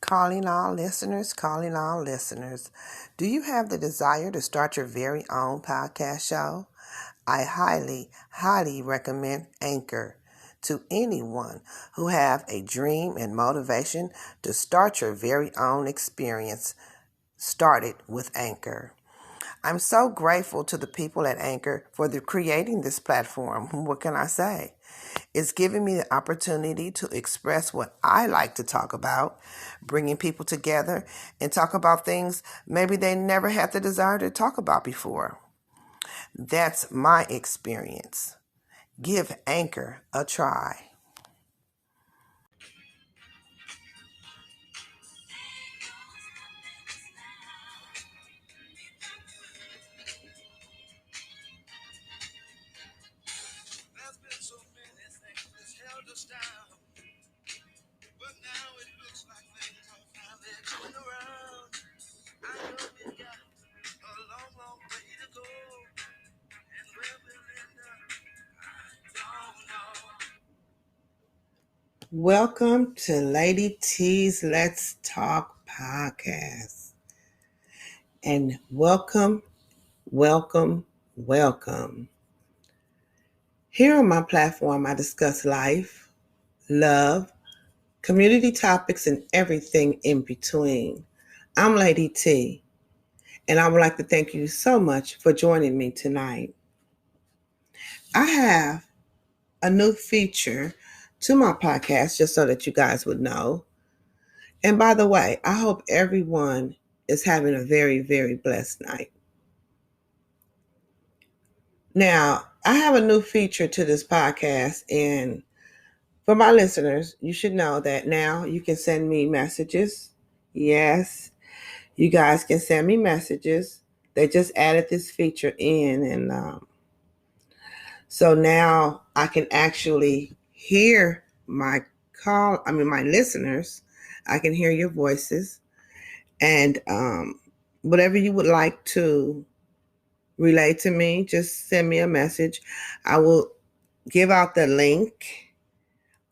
Calling all listeners, calling all listeners. Do you have the desire to start your very own podcast show? I highly recommend Anchor to anyone who have a dream and motivation to start your very own experience. Start it with Anchor. I'm so grateful to the people at Anchor for creating this platform. What can I say? It's giving me the opportunity to express what I like to talk about, bringing people together and talk about things maybe they never had the desire to talk about before. That's my experience. Give Anchor a try. There's been so many things that's held us down, but now it looks like things are finally coming around. I know we got a long way to go, and where we'll end up, I don't know. Welcome to Lady T's Let's Talk podcast. And welcome. Here on my platform, I discuss life, love, community topics, and everything in between. I'm Lady T, and I would like to thank you so much for joining me tonight. I have a new feature to my podcast just so that you guys would know. And by the way, I hope everyone is having a very, very blessed night. Now, I have a new feature to this podcast, and for my listeners, you should know that now you can send me messages. Yes, you guys can send me messages. They just added this feature in, and so now I can actually hear my listeners. I can hear your voices, and whatever you would like to relay to me, just send me a message. I will give out the link,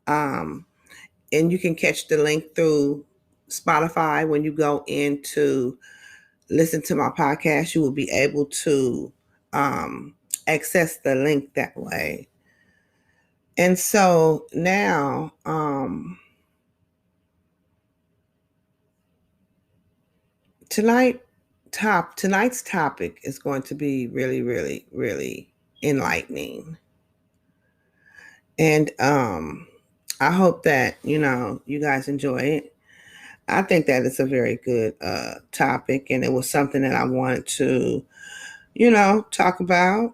and you can catch the link through Spotify. When you go in to listen to my podcast, you will be able to access the link that way. And so now, tonight's topic is going to be really, really, really enlightening. And I hope that, you guys enjoy it. I think that it's a very good topic, and it was something that I wanted to, talk about.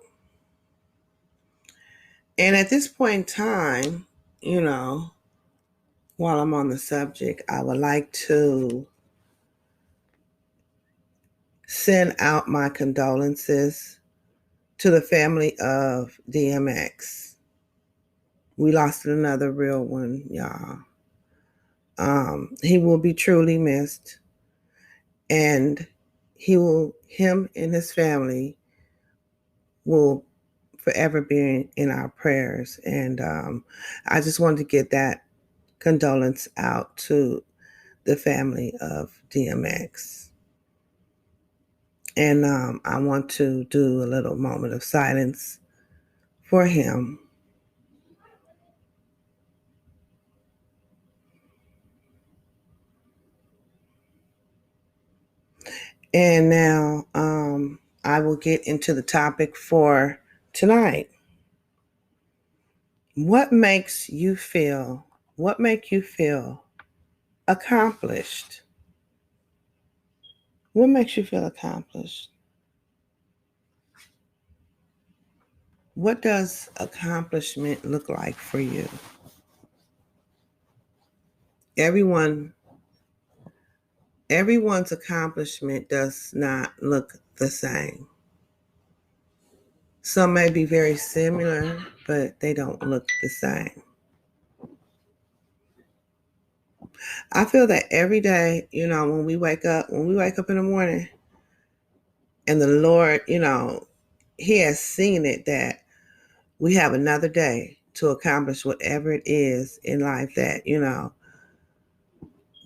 And at this point in time, while I'm on the subject, I would like to send out my condolences to the family of DMX. We lost another real one, y'all. He will be truly missed, and him and his family will forever be in our prayers. And I just wanted to get that condolence out to the family of DMX. And I want to do a little moment of silence for him. And now I will get into the topic for tonight. What makes you feel accomplished? What makes you feel accomplished? What does accomplishment look like for you? Everyone's accomplishment does not look the same. Some may be very similar, but they don't look the same. I feel that every day, when we wake up in the morning, and the Lord, He has seen it that we have another day to accomplish whatever it is in life that,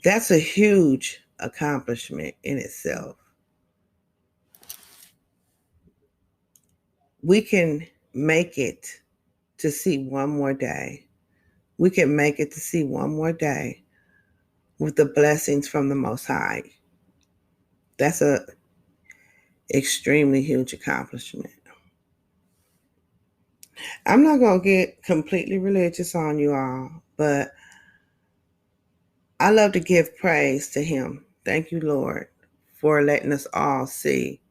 That's a huge accomplishment in itself. We can make it to see one more day. We can make it to see one more day with the blessings from the Most High. That's a extremely huge accomplishment. I'm not going to get completely religious on you all, but I love to give praise to Him. Thank you, Lord, for letting us all see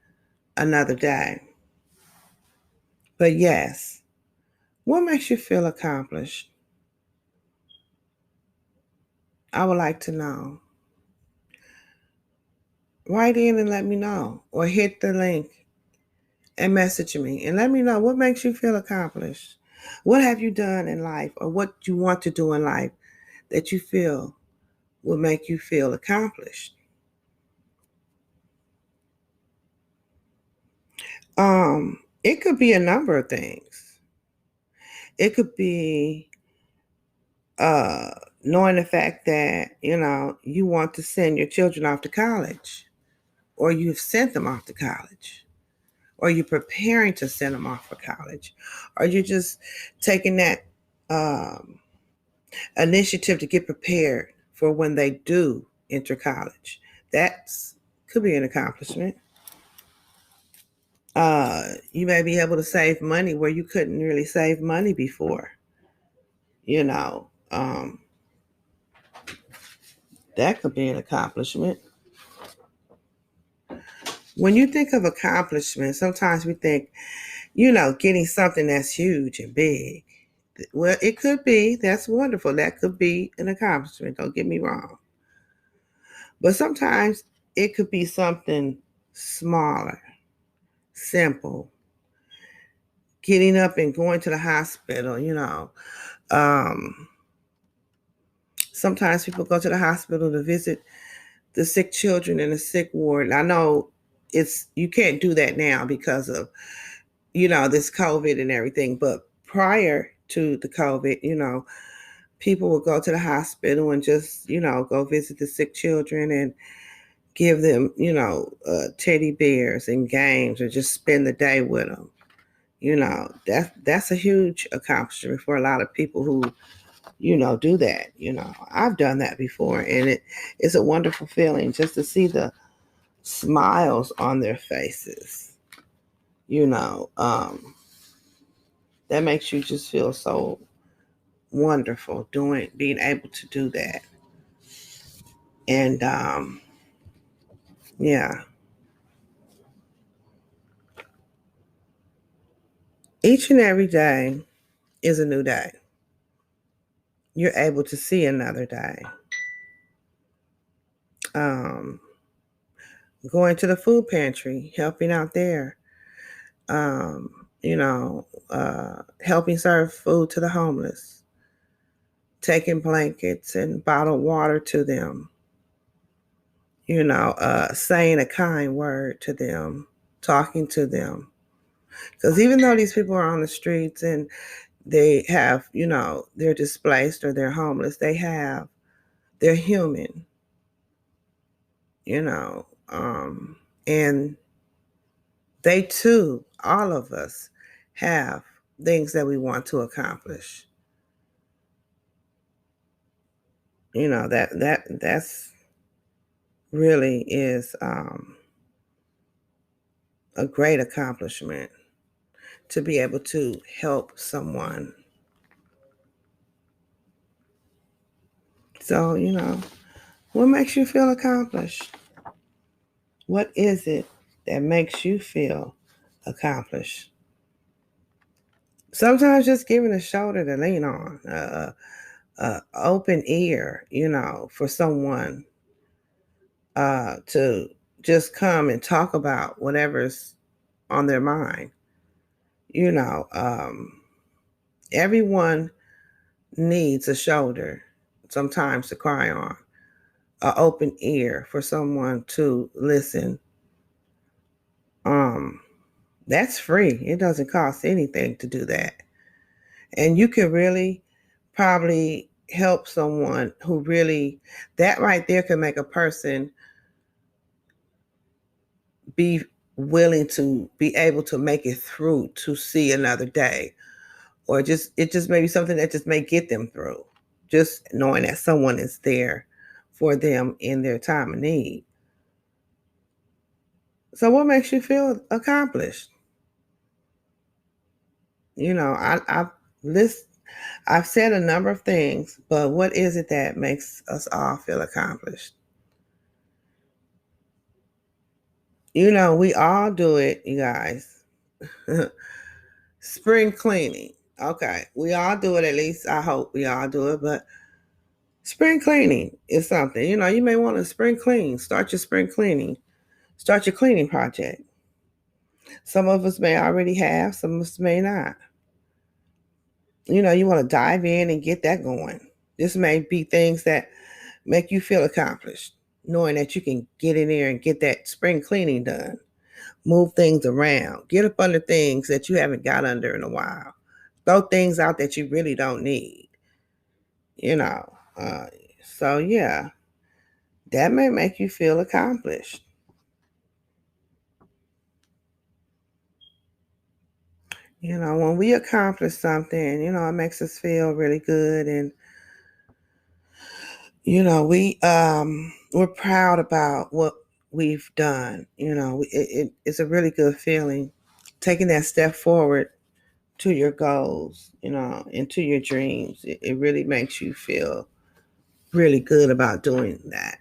another day. But yes, what makes you feel accomplished? I would like to know. Write in and let me know, or hit the link and message me and let me know what makes you feel accomplished. What have you done in life, or what you want to do in life that you feel will make you feel accomplished? It could be a number of things. It could be uh, knowing the fact that, you want to send your children off to college, or you've sent them off to college, or you're preparing to send them off for college, or you're just taking that um, initiative to get prepared for when they do enter college. That's could be an accomplishment. You may be able to save money where you couldn't really save money before. You know, um, that could be an accomplishment. When you think of accomplishment, sometimes we think, getting something that's huge and big. Well, it could be. That's wonderful. That could be an accomplishment. Don't get me wrong. But sometimes it could be something smaller, simple. Getting up and going to the hospital. Um, Sometimes people go to the hospital to visit the sick children in the sick ward. And I know you can't do that now because of this COVID and everything. But prior to the COVID, people would go to the hospital and just go visit the sick children and give them teddy bears and games, or just spend the day with them. That's a huge accomplishment for a lot of people who do that. I've done that before, and it's a wonderful feeling just to see the smiles on their faces. you know um that makes you just feel so wonderful being able to do that. And yeah, each and every day is a new day. You're able to see another day. um Going to the food pantry, helping out there, helping serve food to the homeless, taking blankets and bottled water to them, saying a kind word to them, talking to them. Because even though these people are on the streets and they have, they're displaced or they're homeless, they're human, you know, and they too, all of us, have things that we want to accomplish. That's really is a great accomplishment to be able to help someone. So, what makes you feel accomplished? What is it that makes you feel accomplished? Sometimes just giving a shoulder to lean on, open ear, for someone to just come and talk about whatever's on their mind. You know, um, Everyone needs a shoulder sometimes to cry on, an open ear for someone to listen. Um, that's free. It doesn't cost anything to do that. And you can really probably help someone who really, that right there can make a person be willing to be able to make it through to see another day, or just it just may be something that just may get them through, just knowing that someone is there for them in their time of need. So what makes you feel accomplished? You know, list I've said a number of things, but what is it that makes us all feel accomplished? You know, we all do it, you guys. Spring cleaning. Okay, we all do it, at least I hope we all do it, but spring cleaning is something. You know, you may want to spring clean. Start your spring cleaning. Start your cleaning project. Some of us may already have, some of us may not. You know, you want to dive in and get that going. This may be things that make you feel accomplished, knowing that you can get in there and get that spring cleaning done. Move things around. Get up under things that you haven't got under in a while. Throw things out that you really don't need. You know, so yeah, that may make you feel accomplished. You know, when we accomplish something, you know, it makes us feel really good, and you know, we're proud about what we've done. You know, it's a really good feeling taking that step forward to your goals, you know, and to your dreams. It really makes you feel really good about doing that.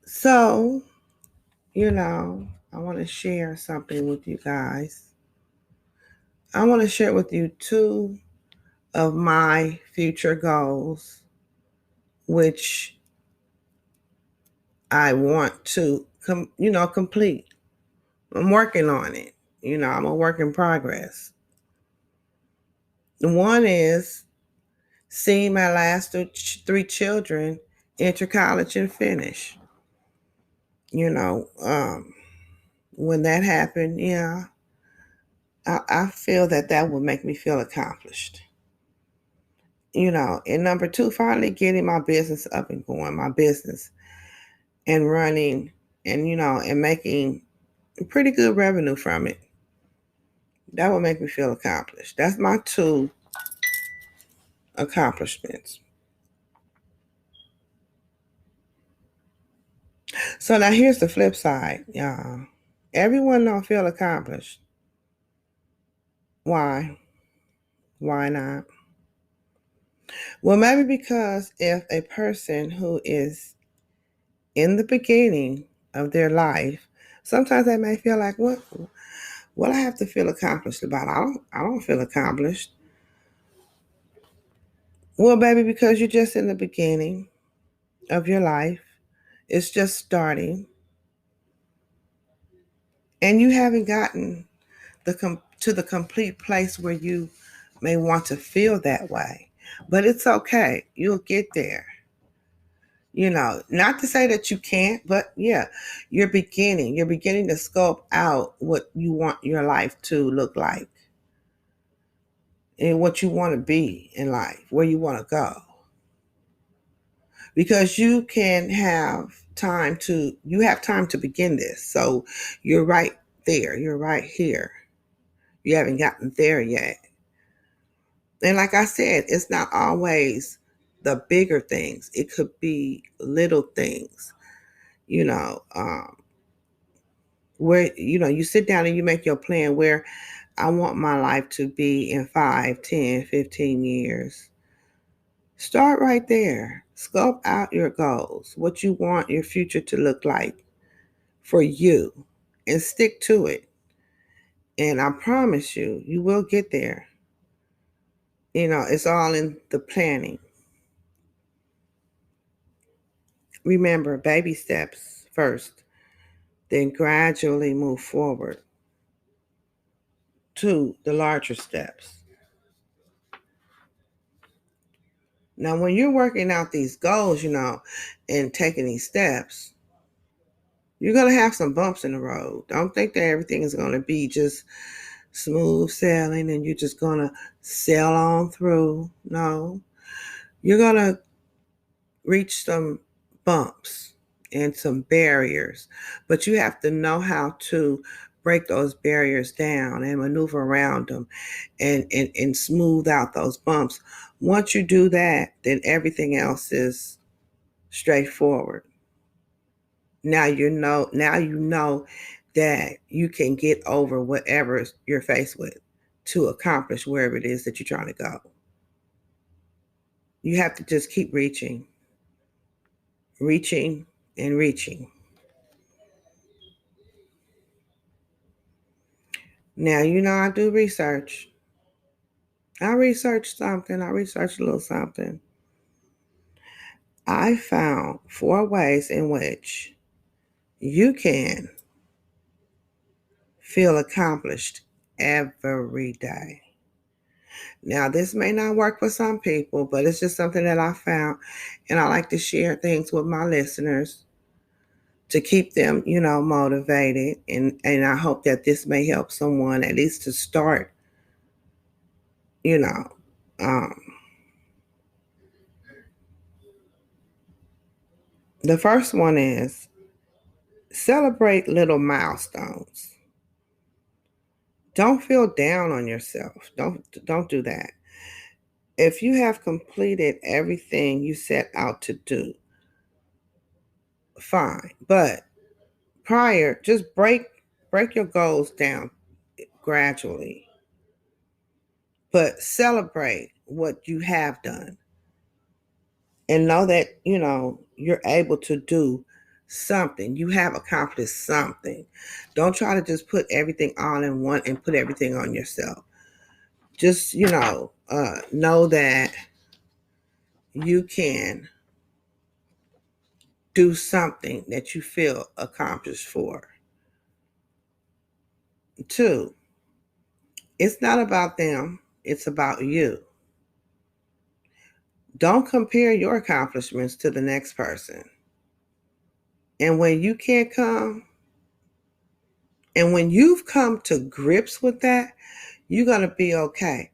So, you know, I want to share something with you guys. I want to share with you two of my future goals, which I want to complete. I'm working on it. You know, I'm a work in progress. One is seeing my last three children enter college and finish. You know, when that happened, yeah, I feel that that would make me feel accomplished. You know, and number two, finally getting my business up and going, my business and running, and you know, and making pretty good revenue from it. That would make me feel accomplished. That's my two accomplishments. So now here's the flip side, y'all. Everyone don't feel accomplished. Why? Why not? Well, maybe because if a person who is in the beginning of their life, sometimes they may feel like, what I have to feel accomplished about? I don't feel accomplished. Well, baby, because you're just in the beginning of your life. It's just starting, and you haven't gotten to the complete place where you may want to feel that way. But it's okay. You'll get there. You know, not to say that you can't, but yeah, You're beginning to scope out what you want your life to look like and what you want to be in life, where you want to go. Because you have time to begin this. So you're right there. You're right here. You haven't gotten there yet. And like I said, it's not always the bigger things. It could be little things, you know, where, you know, you sit down and you make your plan where I want my life to be in 5, 10, 15 years. Start right there. Scope out your goals, what you want your future to look like for you, and stick to it. And I promise you, you will get there. You know, it's all in the planning. Remember, baby steps first, then gradually move forward to the larger steps. Now, when you're working out these goals, you know, and taking these steps, you're going to have some bumps in the road. Don't think that everything is going to be just smooth sailing and you're just going to sail on through. No, you're going to reach some bumps and some barriers, but you have to know how to break those barriers down and maneuver around them and smooth out those bumps. Once you do that, then everything else is straightforward. Now you know that you can get over whatever you're faced with to accomplish wherever it is that you're trying to go. You have to just keep reaching and reaching. Now, I do research. I researched something. I researched a little something. I found 4 ways in which you can feel accomplished every day. Now, this may not work for some people, but it's just something that I found. And I like to share things with my listeners to keep them, motivated. And I hope that this may help someone at least to start, you know. Um, the first one is celebrate little milestones. Don't feel down on yourself. Don't do that. If you have completed everything you set out to do, fine. But prior, just break your goals down gradually. But celebrate what you have done and know that, you're able to do something. You have accomplished something. Don't try to just put everything all in one and put everything on yourself. Just, know that you can do something that you feel accomplished for. 2, it's not about them, it's about you. Don't compare your accomplishments to the next person. And when you can't come, and when you've come to grips with that, you're going to be okay.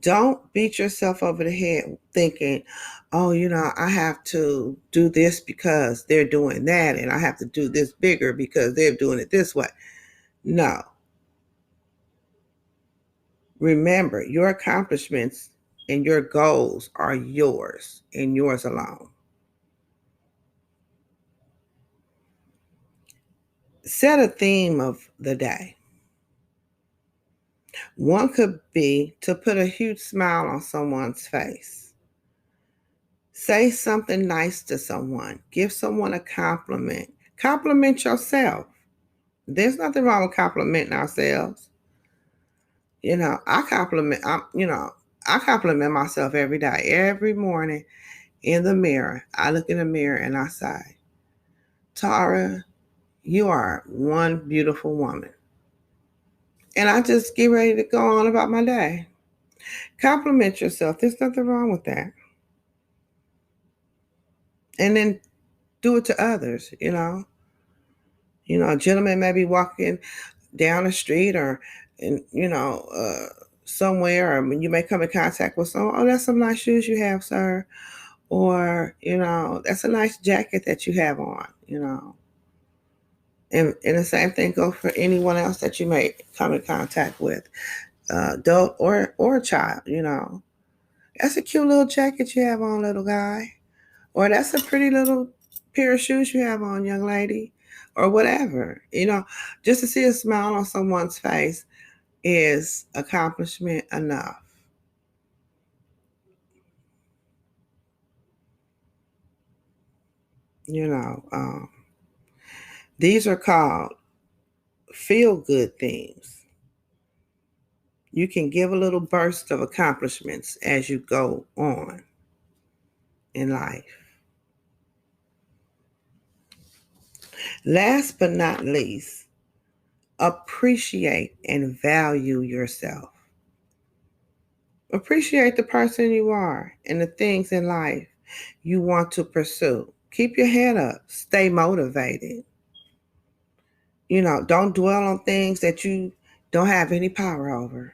Don't beat yourself over the head thinking, oh, I have to do this because they're doing that, and I have to do this bigger because they're doing it this way. No. Remember, your accomplishments and your goals are yours and yours alone. Set a theme of the day. One could be to put a huge smile on someone's face. Say something nice to someone. Give someone a compliment. Compliment yourself. There's nothing wrong with complimenting ourselves. I compliment myself every day, every morning in the mirror. I look in the mirror and I say, Tara, you are one beautiful woman. And I just get ready to go on about my day. Compliment yourself. There's nothing wrong with that. And then do it to others, a gentleman may be walking down the street or somewhere, or you may come in contact with someone. Oh, that's some nice shoes you have, sir. Or, that's a nice jacket that you have on, And the same thing goes for anyone else that you may come in contact with, adult or a child, That's a cute little jacket you have on, little guy. Or that's a pretty little pair of shoes you have on, young lady. Or whatever. Just to see a smile on someone's face is accomplishment enough. These are called feel good themes. You can give a little burst of accomplishments as you go on in life. Last but not least, appreciate and value yourself. Appreciate the person you are and the things in life you want to pursue. Keep your head up. Stay motivated. Don't dwell on things that you don't have any power over.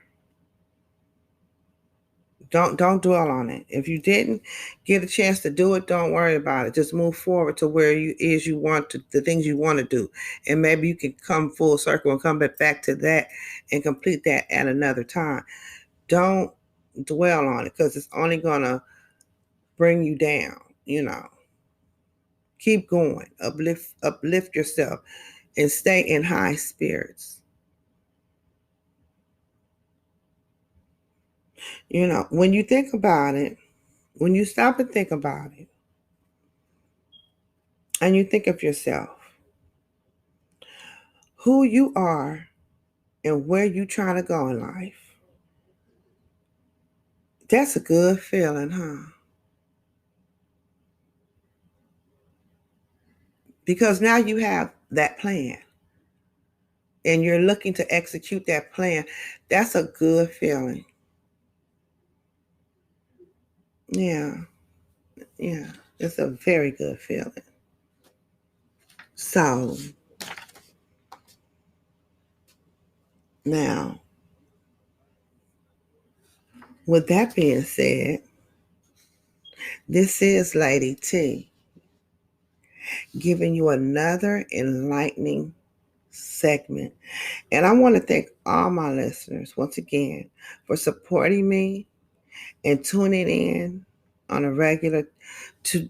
Don't dwell on it. If you didn't get a chance to do it, don't worry about it. Just move forward to where you want to, the things you want to do. And maybe you can come full circle and come back to that and complete that at another time. Don't dwell on it because it's only gonna bring you down, you know. Keep going. Uplift yourself and stay in high spirits. You know, when you think about it, when you stop and think about it, and you think of yourself, who you are and where you trying to go in life, that's a good feeling, huh? Because now you have that plan and you're looking to execute that plan. That's a good feeling. Yeah, yeah, it's a very good feeling. So now, with that being said, this is Lady T giving you another enlightening segment. And I want to thank all my listeners once again for supporting me and tuning in on a regular to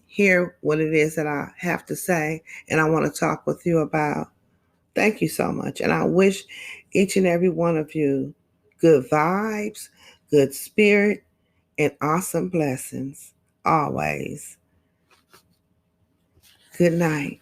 hear what it is that I have to say and I want to talk with you about. Thank you so much. And I wish each and every one of you good vibes, good spirit, and awesome blessings always. Good night.